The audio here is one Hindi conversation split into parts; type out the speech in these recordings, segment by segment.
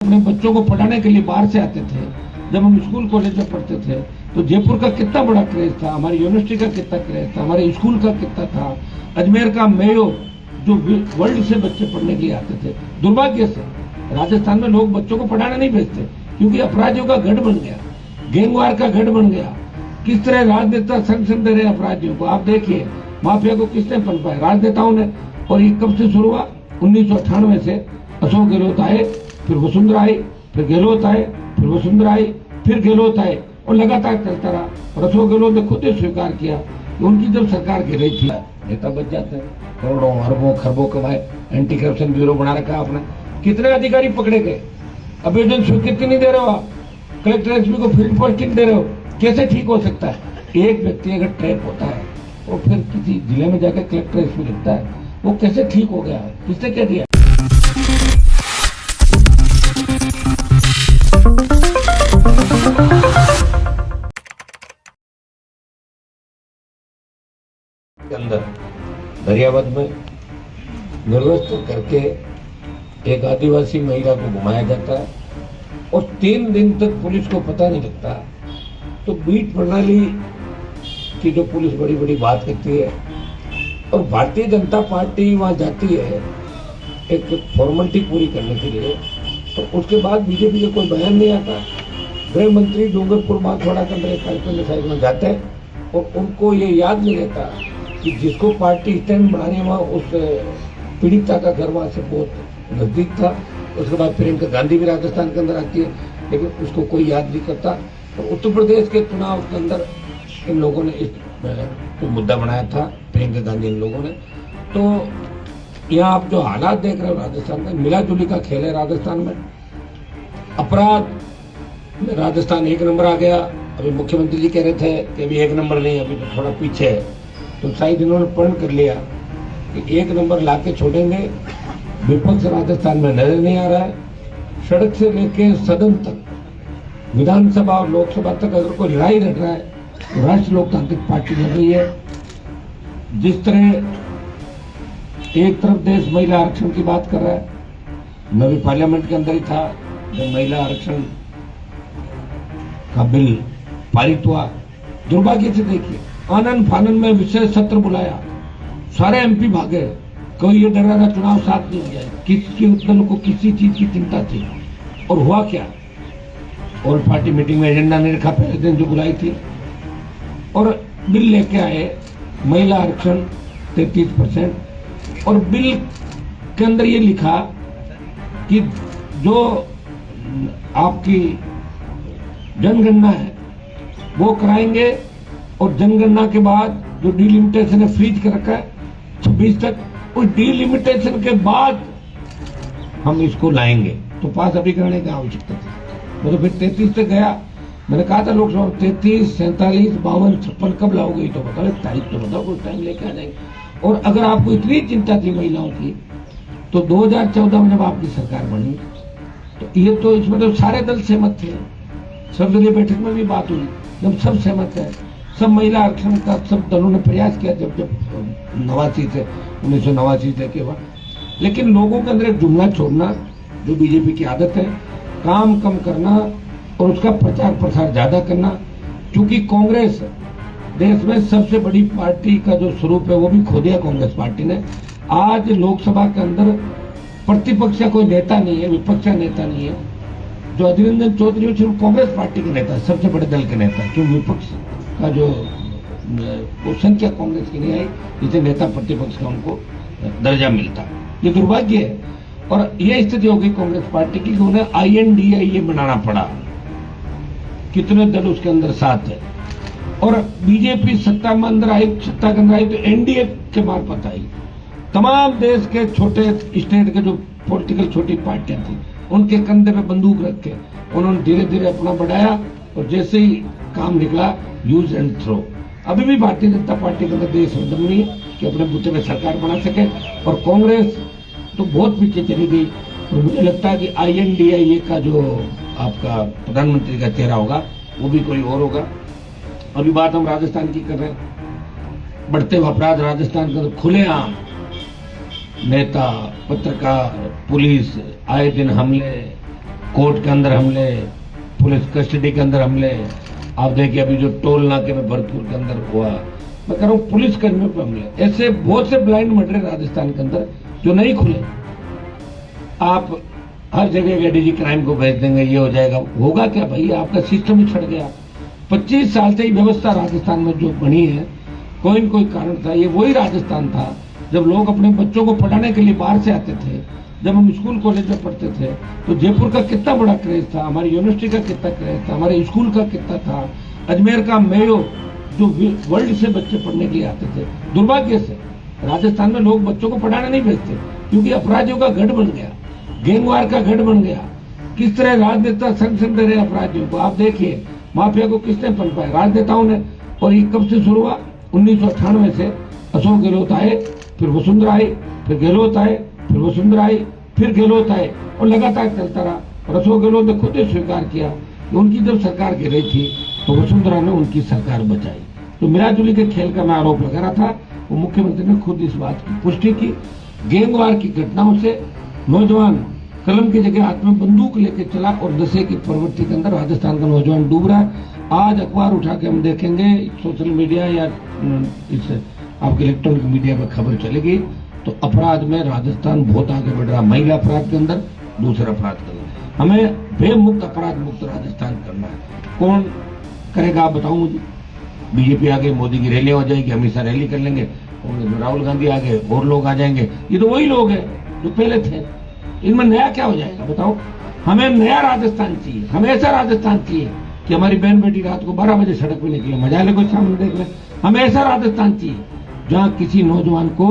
अपने बच्चों को पढ़ाने के लिए बाहर से आते थे। जब हम स्कूल कॉलेज में पढ़ते थे तो जयपुर का कितना बड़ा क्रेज था, हमारी यूनिवर्सिटी का कितना क्रेज था, हमारे स्कूल का कितना था, अजमेर का मेयो जो वर्ल्ड से बच्चे पढ़ने के लिए आते थे। दुर्भाग्य से राजस्थान में लोग बच्चों को पढ़ाने नहीं भेजते क्योंकि अपराधियों का गढ़ बन गया, गैंगवार का गढ़ बन गया। किस तरह राजनेता संरक्षण दे रहे हैं अपराधियों को। आप देखिए माफिया को किसने पनपाया, राजनेताओं ने। और ये कब से शुरू हुआ? 1998 से अशोक गहलोत आए, फिर वसुंधरा आई, फिर गहलोत आए, फिर वसुंधरा आई, फिर गहलोत आए और लगातार चलता रहा। और अशोक गहलोत ने खुद ही स्वीकार किया कि उनकी जब सरकार गिर रही थी नेता बच जाते हैं, करोड़ों अरबों खरबों कमाए। एंटी करप्शन ब्यूरो बना रखा आपने। कितने अधिकारी पकड़े गए? आवेदन स्वीकृति नहीं दे रहे हो आप, कलेक्टर एसपी को फील्ड पोस्टिंग दे रहे हो। कैसे ठीक हो सकता है? एक व्यक्ति अगर ट्रैप होता है और फिर किसी जिले में जाकर कलेक्टर एसपी लिखता है, वो कैसे ठीक हो गया है? किसने क्या दिया? के अंदर दरियावद में निर्वस्त्र करके एक आदिवासी महिला को घुमाया जाता है और 3 दिन तक पुलिस को पता नहीं लगता। तो बीट प्रणाली की जो पुलिस बड़ी बड़ी बात करती है और भारतीय जनता पार्टी वहां जाती है एक फॉर्मेलिटी पूरी करने के लिए, तो उसके बाद बीजेपी का कोई बयान नहीं आता। गृह मंत्री डूंगरपुर बांसवाड़ा के अंदर एक कार्यक्रम में साइड में जाते हैं और उनको ये याद नहीं रहता कि जिसको पार्टी स्टैंड बनानी है वहाँ उस पीड़िता का घर वहाँ से बहुत नजदीक था। उसके बाद प्रियंका गांधी भी राजस्थान के अंदर आती है, लेकिन उसको कोई याद नहीं करता। तो उत्तर प्रदेश के चुनाव के अंदर इन लोगों ने इस तो मुद्दा बनाया था, प्रियंका गांधी इन लोगों ने। तो यहाँ आप जो हालात देख रहे हो राजस्थान में, मिला जुली का खेल है राजस्थान में। अपराध में राजस्थान 1 नंबर आ गया। अभी मुख्यमंत्री जी कह रहे थे कि अभी 1 नंबर नहीं, अभी तो थोड़ा पीछे है। तो शायद इन्होंने प्रण कर लिया कि 1 नंबर ला के छोड़ेंगे। विपक्ष राजस्थान में नजर नहीं आ रहा है। सड़क से लेके सदन तक, विधानसभा और लोकसभा तक अगर कोई लड़ाई लड़ रहा है तो राष्ट्रीय लोकतांत्रिक पार्टी लड़ रही है। जिस तरह एक तरफ देश महिला आरक्षण की बात कर रहा है, मैं भी पार्लियामेंट के अंदर ही था जब महिला आरक्षण का बिल पारित हुआ। दुर्भाग्य से देखिए आनंद फानंद में विशेष सत्र बुलाया, सारे एमपी भागे। कोई ये डर रहा था चुनाव साथ नहीं हो जाए, किसी दल को किसी चीज की चिंता थी। और हुआ क्या? और पार्टी मीटिंग में एजेंडा नहीं रखा पहले दिन जो बुलाई थी, और बिल लेके आए महिला आरक्षण 33%। और बिल के अंदर ये लिखा कि जो आपकी जनगणना है वो कराएंगे और जनगणना के बाद जो डिलिमिटेशन है फ्रीज कर रखा है 26 तक, उस डिलिमिटेशन के बाद हम इसको लाएंगे। तो पास अभी करने की आवश्यकता थी। वो तो फिर 33 तक गया। मैंने कहा था लोकसभा 33, 47, 52, 56 कब लाओगे? तो बताओ तारीख तो बताओ, कुछ टाइम लेके आ जाएंगे। और अगर आपको इतनी चिंता थी महिलाओं की तो 2014 में जब आपकी सरकार बनी तो ये तो इसमें तो सारे दल सहमत थे। सर्वदलीय बैठक में भी बात हुई, जब सब सहमत है, सब महिला आरक्षण का सब दलों ने प्रयास किया जब 1989 से के बाद। लेकिन लोगों के अंदर एक जुमला छोड़ना जो बीजेपी की आदत है, काम कम करना और उसका प्रचार प्रसार ज्यादा करना। क्योंकि कांग्रेस देश में सबसे बड़ी पार्टी का जो स्वरूप है वो भी खो दिया कांग्रेस पार्टी ने। आज लोकसभा के अंदर प्रतिपक्ष का कोई नेता नहीं है, विपक्ष का नेता नहीं है। जो अधीर रंजन चौधरी सिर्फ कांग्रेस पार्टी के नेता, सबसे बड़े दल के नेता, क्यों विपक्ष का जो संख्या कांग्रेस की नहीं आई, जिसे नेता प्रतिपक्ष का उनको दर्जा मिलता। ये दुर्भाग्य है। और ये स्थिति हो गई कांग्रेस पार्टी की कि उन्हें INDA बनाना पड़ा। कितने दल उसके अंदर साथ है। और बीजेपी सत्ता में अंदर आई, सत्ता के अंदर आई तो NDA के मार्फत आई। तमाम देश के छोटे स्टेट के जो पॉलिटिकल छोटी पार्टियां थी उनके कंधे पे बंदूक रख के उन्होंने धीरे धीरे अपना बढ़ाया और जैसे ही काम निकला यूज एंड थ्रो। अभी भी भारतीय जनता पार्टी के अंदर देश में दम नहीं कि अपने बूते में सरकार बना सके। और कांग्रेस तो बहुत पीछे चली गई। और मुझे लगता है कि INDA का जो आपका प्रधानमंत्री का चेहरा होगा वो भी कोई और होगा। अभी बात हम राजस्थान की कर रहे हैं। बढ़ते हुए अपराध राजस्थान के अंदर खुलेआम नेता, पत्रकार, पुलिस, आए दिन हमले, कोर्ट के अंदर हमले, पुलिस कस्टडी के अंदर हमले। आप देखिए अभी जो टोल नाके में भरतपुर के अंदर हुआ, मैं कह रहा हूँ पुलिस कर्मियों पर हमले। ऐसे बहुत से ब्लाइंड मर्डर राजस्थान के अंदर जो नहीं खुले। आप हर जगह एडीजी क्राइम को भेज देंगे, ये हो जाएगा, होगा क्या भाई? आपका सिस्टम ही छड़ गया। 25 साल से ही व्यवस्था राजस्थान में जो बनी है, कोई न कोई कारण था। ये वही राजस्थान था जब लोग अपने बच्चों को पढ़ाने के लिए बाहर से आते थे। जब हम स्कूल कॉलेज में पढ़ते थे तो जयपुर का कितना बड़ा क्रेज था, हमारी यूनिवर्सिटी का कितना क्रेज था, हमारे स्कूल का कितना था, अजमेर का मेयो जो वर्ल्ड से बच्चे पढ़ने के लिए आते थे। दुर्भाग्य से राजस्थान में लोग बच्चों को पढ़ाने नहीं भेजते क्योंकि अपराधियों का गढ़ बन गया, गैंगवार का गढ़ बन गया। किस तरह राजनेता संगठन दे रहे अपराधियों को। आप देखिए माफिया को किसने पनपाया? राजनेताओं ने। और ये कब से शुरू हुआ? 1998 से अशोक गहलोत आए, फिर वसुंधरा आई, फिर गहलोत आए, फिर वसुंधरा आई, फिर गहलोत आए, और लगातार चलता रहा। और अशोक गहलोत ने खुद ही स्वीकार किया कि उनकी जब सरकार गिर रही थी तो वसुंधरा ने उनकी सरकार बचाई। तो मिलाजुली के खेल का मैं आरोप लगा रहा था, वो मुख्यमंत्री ने खुद इस बात की पुष्टि की। गैंगवार की घटनाओं से नौजवान कलम की जगह हाथ में बंदूक लेके चला और नशे की प्रवृत्ति के अंदर राजस्थान का नौजवान डूब रहा है। आज अखबार उठा के हम देखेंगे, सोशल मीडिया या इस आपके इलेक्ट्रॉनिक मीडिया पर खबर चलेगी तो अपराध में राजस्थान बहुत आगे बढ़ रहा है। महिला अपराध के अंदर, दूसरा अपराध के अंदर हमें बेमुक्त अपराध मुक्त राजस्थान करना है। कौन करेगा आप बताओ मुझे? बीजेपी आगे, मोदी की रैली हो जाएगी, हमेशा रैली कर लेंगे, और राहुल गांधी आगे, और लोग आ जाएंगे। ये तो वही लोग हैं जो पहले थे। इनमें नया क्या हो जाएगा बताओ? हमें नया राजस्थान चाहिए, हमें ऐसा राजस्थान चाहिए कि हमारी बहन बेटी रात को 12 बजे सड़क पे निकले, मजा ले, कोई सामने देख ले। हमें ऐसा राजस्थान चाहिए जहाँ किसी नौजवान को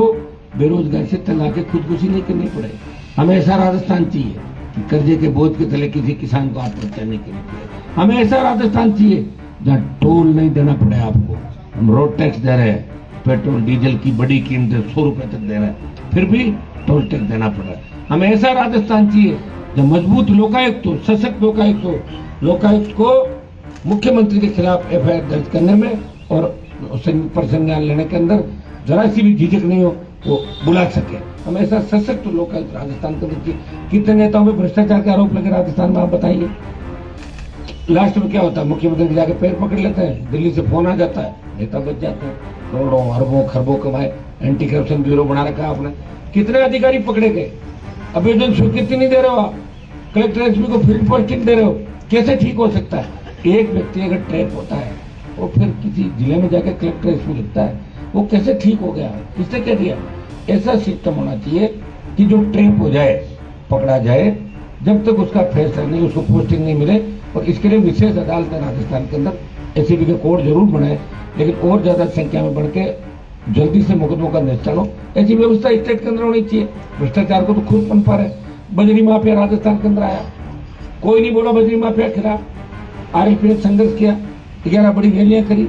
बेरोजगार से तंग के खुदकुशी नहीं करनी पड़े। हमें ऐसा राजस्थान चाहिए कि कर्जे के बोझ के तले किसी किसान को आत्महत्या नहीं करनी पड़े। हमें ऐसा राजस्थान चाहिए जहाँ टोल नहीं देना पड़े आपको। हम रोड टैक्स दे रहे हैं, पेट्रोल डीजल की बड़ी कीमत 100 रुपए तक दे रहे हैं, फिर भी टोल टैक्स देना पड़ रहा है। हमें ऐसा राजस्थान चाहिए जब मजबूत लोकायुक्त हो, सशक्त लोकायुक्त हो, लोकायुक्त को मुख्यमंत्री के खिलाफ एफआईआर दर्ज करने में और पर संज्ञान लेने के अंदर जरा सी भी झिझक नहीं हो, वो बुला सके। हम ऐसा सशक्त लोकायुक्त राजस्थान के अंदर। कितने नेताओं में भ्रष्टाचार के आरोप लगे राजस्थान में, आप बताइए। लास्ट में क्या होता है? मुख्यमंत्री जाके पैर पकड़ लेते हैं, दिल्ली से फोन आ जाता है, नेता बच जाते हैं, करोड़ों अरबों खरबों कमाए। एंटी करप्शन ब्यूरो बना रखा है आपने। कितने अधिकारी पकड़े गए? आवेदन स्वीकृति नहीं दे रहे हो आप, कलेक्टर एसपी को फील्ड पोस्टिंग दे रहे हो। कैसे ठीक हो सकता है? एक व्यक्ति अगर ट्रैप होता है और फिर किसी जिले में जाकर कलेक्टर एसपी लिखता है, वो कैसे ठीक हो गया? किसने कह दिया? ऐसा सिस्टम होना चाहिए कि जो ट्रैप हो जाए, पकड़ा जाए, जब तक उसका फैसला नहीं, उसको पोस्टिंग नहीं मिले। और इसके लिए विशेष अदालत राजस्थान के अंदर एसीबी के कोर्ट जरूर बनाए, लेकिन और ज्यादा संख्या में बढ़ के जल्दी से मुकदमों का निस्तारण हो, ऐसी व्यवस्था स्टेट के अंदर होनी चाहिए। भ्रष्टाचार को तो खुद पनपा रहे। बजरी माफिया राजस्थान के अंदर आया, कोई नहीं बोला बजरी माफिया के खिलाफ। आरएसपी ने संघर्ष किया, 11 बड़ी रैलियां करी।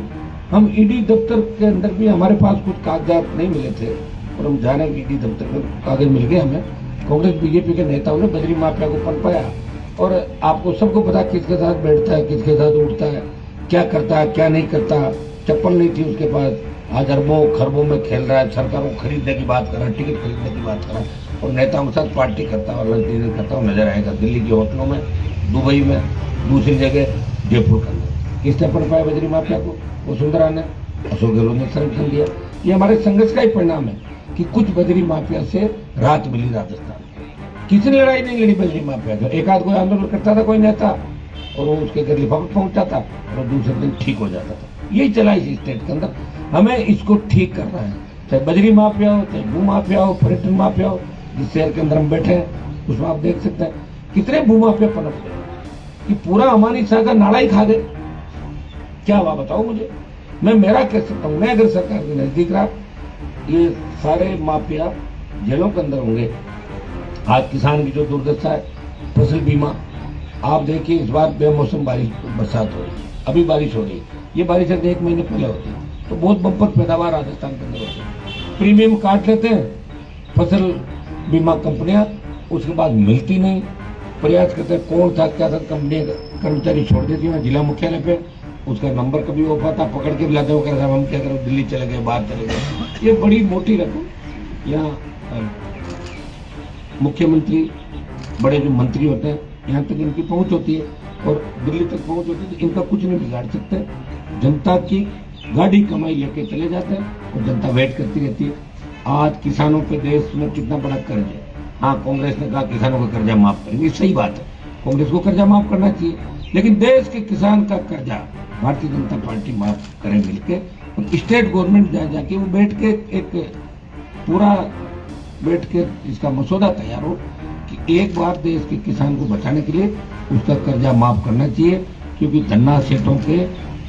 हम ईडी दफ्तर के अंदर भी हमारे पास कुछ कागजात नहीं मिले थे और हम जाने ईडी दफ्तर में कागज मिल गए हमें। कांग्रेस बीजेपी के नेताओं ने बजरी माफिया को पनपाया और आपको सबको पता किसके साथ बैठता है, किसके साथ उठता है, क्या करता है, क्या नहीं करता। चप्पल नहीं थी उसके पास, आज अरबों खरबों में खेल रहा है, सरकारों खरीदने की बात कर रहा है, टिकट खरीदने की बात कर रहा है और नेताओं के साथ पार्टी करता और लंच डिनर करता हुआ नजर आएगा। दिल्ली के होटलों में, दुबई में, दूसरी जगह जयपुर के अंदर। किसने पनपाया बजरी माफिया को? वसुंधरा ने, अशोक गहलोत ने संरक्षण दिया। ये हमारे संघर्ष का ही परिणाम है कि कुछ बजरी माफिया से राहत मिली राजस्थान को। किसी ने लड़ाई नहीं लड़ी बजरी माफिया को। एक आध कोई आंदोलन करता था कोई नेता और वो उसके घर लिफाफा पहुंचता था और दूसरे दिन ठीक हो जाता था। यही चला इस स्टेट के अंदर। हमें इसको ठीक करना है, चाहे बजरी माफिया हो, चाहे भू माफिया हो, पर्यटन माफिया हो। जिस शहर के अंदर हम बैठे हैं उसमें आप देख सकते हैं कितने भू माफिया पनप गए कि पूरा अमानी शाह का नाड़ा ही खा गए। क्या हुआ बताओ मुझे? मैं मेरा कह सकता हूँ, मैं अगर सरकार के नजदीक रहा, ये सारे माफिया जेलों के अंदर होंगे। आज किसान की जो दुर्दशा है, फसल बीमा, आप देखिए इस बार बेमौसम बरसात हो रही है, अभी बारिश हो रही है। ये बारिश अगर 1 महीने पहले होती तो बहुत बम्पर पैदावार राजस्थान के अंदर होती। प्रीमियम काट लेते हैं फसल बीमा कंपनियां, उसके बाद मिलती नहीं। प्रयास करते हैं, कौन था क्या था, कंपनी कर्मचारी छोड़ देती है जिला मुख्यालय पे, उसका नंबर कभी हो पाता, पकड़ के लाते हो, कहते हम क्या करें, दिल्ली चले गए, बाहर चले गए। ये बड़ी मोटी रकम। यहाँ मुख्यमंत्री, बड़े जो मंत्री होते हैं, यहाँ तक इनकी पहुंच होती है और दिल्ली तक पहुंच होती है, तो इनका कुछ नहीं बिगाड़ सकते। जनता की गाड़ी कमाई लेके चले जाते हैं और जनता वेट करती रहती है। आज किसानों पे देश में कितना बड़ा कर्ज है। हाँ, कांग्रेस ने कहा किसानों का कर्जा माफ करेंगे, सही बात है, कांग्रेस को कर्जा माफ करना चाहिए, लेकिन देश के किसान का कर्जा भारतीय जनता पार्टी माफ करे मिलके। और स्टेट गवर्नमेंट जाके वो बैठ के एक पूरा बैठ के इसका मसौदा तैयार हो कि एक बार देश के किसान को बचाने के लिए उसका कर्जा माफ करना चाहिए, क्योंकि धन्ना सेठों के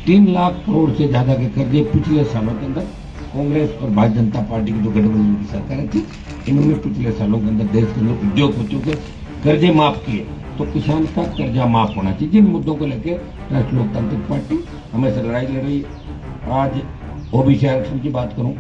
3 लाख करोड़ से ज्यादा के कर्जे पिछले सालों के अंदर कांग्रेस और भारतीय जनता पार्टी की जो गठबंधन की सरकारें थी, इन्होंने पिछले सालों के अंदर देश के अंदर उद्योगपतियों के कर्जे माफ किए। तो किसान का कर्जा माफ होना चाहिए। जिन मुद्दों को लेकर राष्ट्रीय लोकतांत्रिक पार्टी हमेशा लड़ाई लड़ रही है। आज ओबीसी आरक्षण की बात करूं,